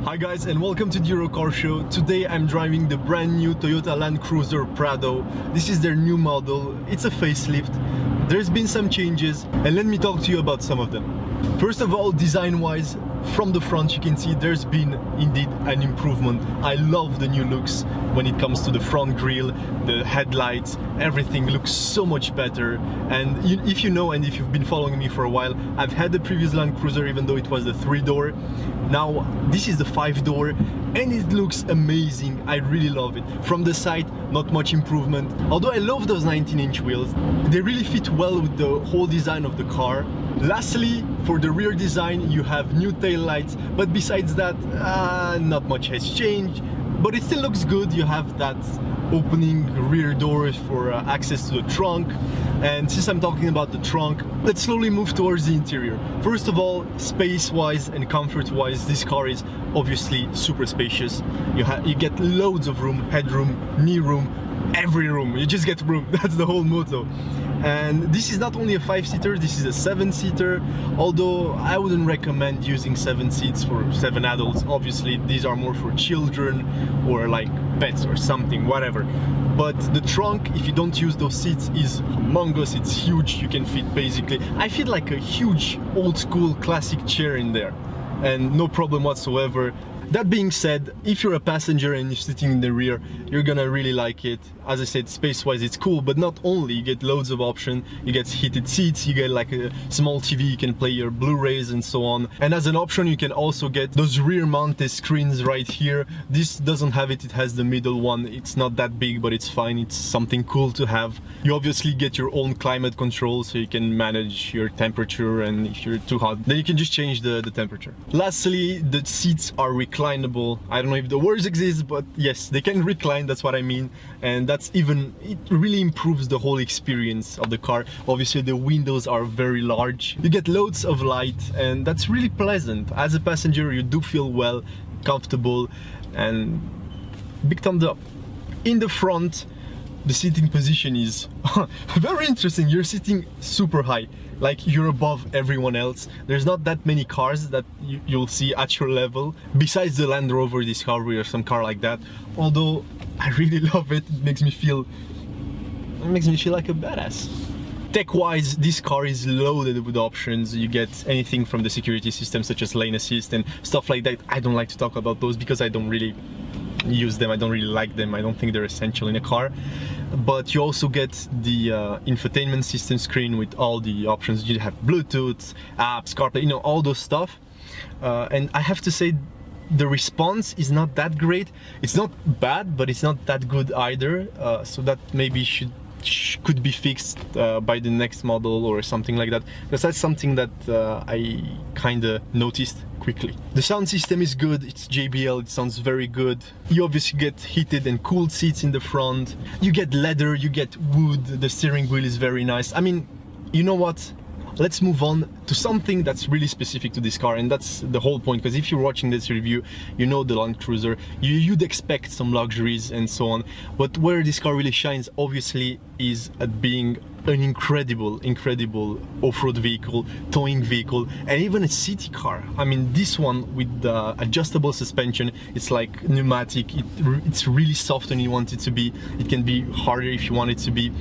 Hi guys, and welcome to the Euro Car Show. Today I'm driving the brand new Toyota Land Cruiser Prado. This is their new model. It's a facelift. There's been some changes and let me talk to you about some of them. First of all, design-wise, from the front you can see there's been indeed an improvement. I love the new looks when it comes to the front grille, the headlights, everything looks so much better. And if you know, and if you've been following me for a while, I've had the previous Land Cruiser even though it was the 3-door. Now this is the 5-door and it looks amazing. I really love it. From the side, not much improvement. Although I love those 19-inch wheels, they really fit well with the whole design of the car. Lastly, for the rear design, you have new tail lights, but besides that, not much has changed. But it still looks good. You have that opening rear door for access to the trunk. And since I'm talking about the trunk, let's slowly move towards the interior. First of all, space-wise and comfort-wise, this car is obviously super spacious. You get loads of room, headroom, knee room, every room. You just get room. That's the whole motto. And this is not only a 5-seater, this is a 7-seater, although I wouldn't recommend using 7 seats for 7 adults. Obviously these are more for children or like pets or something, whatever. But the trunk, if you don't use those seats, is humongous. It's huge. You can fit basically, I feel like a huge old school classic chair in there and no problem whatsoever. That being said, if you're a passenger and you're sitting in the rear, you're gonna really like it. As I said, space-wise it's cool, but not only, you get loads of options. You get heated seats, you get like a small TV, you can play your Blu-rays and so on. And as an option, you can also get those rear-mounted screens right here. This doesn't have it, it has the middle one. It's not that big, but it's fine. It's something cool to have. You obviously get your own climate control, so you can manage your temperature, and if you're too hot, then you can just change the temperature. Lastly, the seats are reclinable. I don't know if the words exist, but yes, they can recline, that's what I mean. And it really improves the whole experience of the car. Obviously the windows are very large. You get loads of light and that's really pleasant. As a passenger you do feel well, comfortable, and big thumbs up. In the front, the seating position is very interesting. You're sitting super high, like you're above everyone else. There's not that many cars that you'll see at your level, besides the Land Rover Discovery or some car like that. Although I really love it. It makes me feel like a badass. Tech-wise, this car is loaded with options. You get anything from the security system such as lane assist and stuff like that. I don't like to talk about those because I don't really use them. I don't really like them. I don't think they're essential in a car. But you also get the infotainment system screen with all the options. You have Bluetooth, apps, CarPlay, you know, all those stuff. And I have to say, the response is not that great. It's not bad, but it's not that good either. So that maybe could be fixed by the next model or something like that. Because that's something that I kind of noticed quickly. The sound system is good. It's JBL. It sounds very good. You obviously get heated and cooled seats in the front. You get leather. You get wood. The steering wheel is very nice. I mean, you know what? Let's move on to something that's really specific to this car, and that's the whole point, because if you're watching this review, you know the Land Cruiser, you'd expect some luxuries and so on, but where this car really shines obviously is at being an incredible off-road vehicle, towing vehicle, and even a city car. I mean, this one with the adjustable suspension, it's like pneumatic, it's really soft when you want it to be, it can be harder if you want it to be.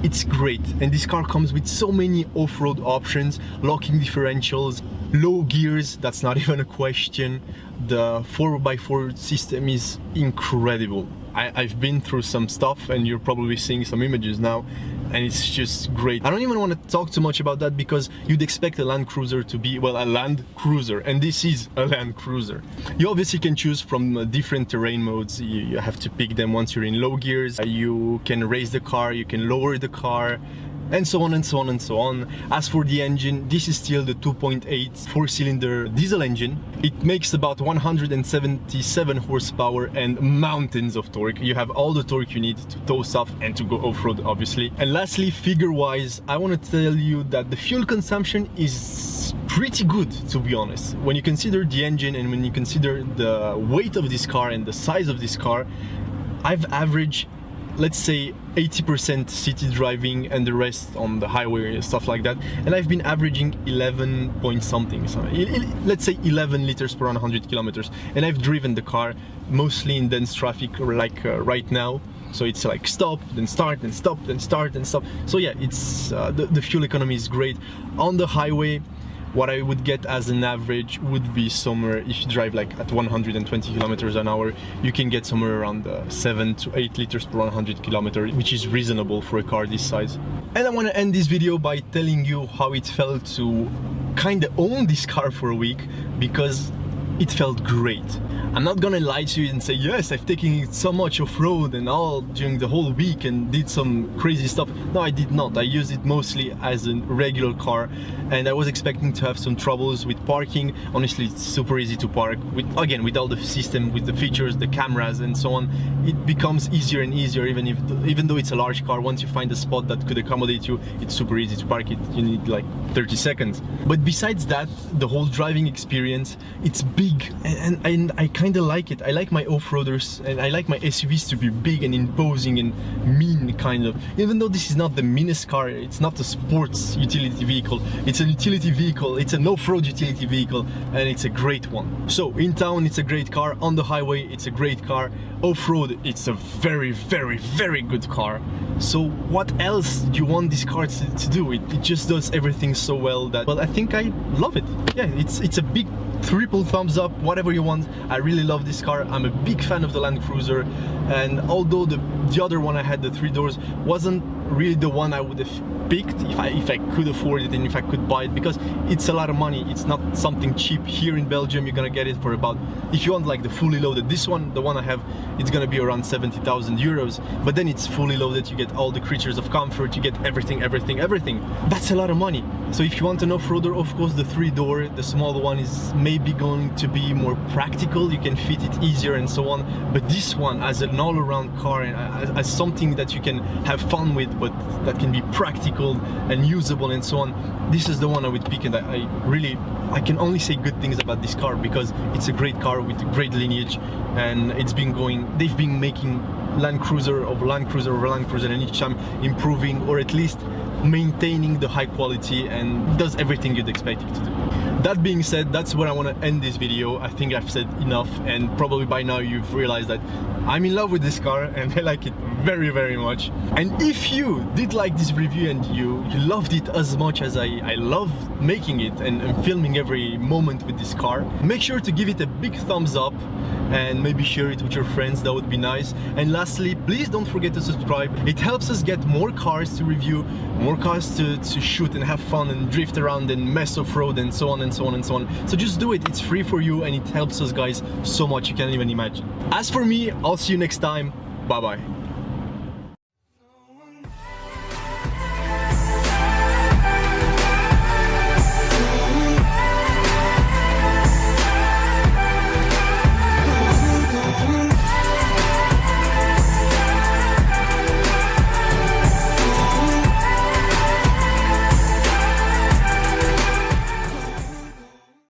It's great, and this car comes with so many off-road options, locking differentials, low gears, that's not even a question. The 4x4 system is incredible. I've been through some stuff and you're probably seeing some images now, and it's just great. I don't even want to talk too much about that because you'd expect a Land Cruiser to be, well, a Land Cruiser, and this is a Land Cruiser. You obviously can choose from different terrain modes. You have to pick them once you're in low gears. You can raise the car, you can lower the car, and so on and so on and so on. As for the engine, this is still the 2.8 4-cylinder diesel engine. It makes about 177 horsepower and mountains of torque. You have all the torque you need to tow stuff and to go off-road, obviously. And lastly, figure-wise, I want to tell you that the fuel consumption is pretty good, to be honest. When you consider the engine and when you consider the weight of this car and the size of this car, I've averaged let's say 80% city driving and the rest on the highway and stuff like that, and I've been averaging 11 point something, so let's say 11 liters per 100 kilometers, and I've driven the car mostly in dense traffic like right now. So it's like stop, then start, then stop, then start, then stop. So yeah, it's the fuel economy is great. On the highway, what I would get as an average would be somewhere, if you drive like at 120 kilometers an hour, you can get somewhere around 7 to 8 liters per 100 kilometers, which is reasonable for a car this size. And I want to end this video by telling you how it felt to kind of own this car for a week, because it felt great. I'm not gonna lie to you and say, yes, I've taken it so much off-road and all during the whole week and did some crazy stuff. No, I did not. I used it mostly as a regular car, and I was expecting to have some troubles with parking. Honestly, it's super easy to park. With all the system, with the features, the cameras and so on, it becomes easier and easier, even though it's a large car. Once you find a spot that could accommodate you, it's super easy to park it. You need like 30 seconds. But besides that, the whole driving experience, it's big, and I kind of like it. I like my off-roaders and I like my SUVs to be big and imposing and mean, kind of. Even though this is not the meanest car, it's not a sports utility vehicle, it's a utility vehicle, it's an off-road utility vehicle, and it's a great one. So in town it's a great car, on the highway it's a great car, off-road it's a very, very, very good car. So what else do you want this car to do? It just does everything so well that, well, I think I love it. Yeah, it's a big triple thumbs up, whatever you want. I really love this car. I'm a big fan of the Land Cruiser, and although the other one I had, the 3 doors, wasn't really the one I would have picked if I could afford it and if I could buy it, because it's a lot of money. It's not something cheap. Here in Belgium you're gonna get it for about, if you want like the fully loaded, this one, the one I have, it's gonna be around 70,000 euros, but then it's fully loaded, you get all the creatures of comfort, you get everything. That's a lot of money. So if you want an off-roader, of course the 3-door, the smaller one, is maybe going to be more practical, you can fit it easier and so on, but this one as an all-around car and as something that you can have fun with, but that can be practical and usable and so on, this is the one I would pick. And I can only say good things about this car, because it's a great car with a great lineage, and they've been making Land Cruiser over Land Cruiser over Land Cruiser, and each time improving, or at least maintaining the high quality, and does everything you'd expect it to do. That being said, that's where I want to end this video. I think I've said enough, and probably by now you've realized that I'm in love with this car and I like it very, very much. And if you did like this review and you loved it as much as I love making it and filming every moment with this car, make sure to give it a big thumbs up and maybe share it with your friends. That would be nice. And lastly, please don't forget to subscribe. It helps us get more cars to review, more cars to shoot and have fun and drift around and mess off-road and so on and so on and so on. So just do it. It's free for you and it helps us guys so much you can't even imagine. As for me, I'll see you next time. Bye bye.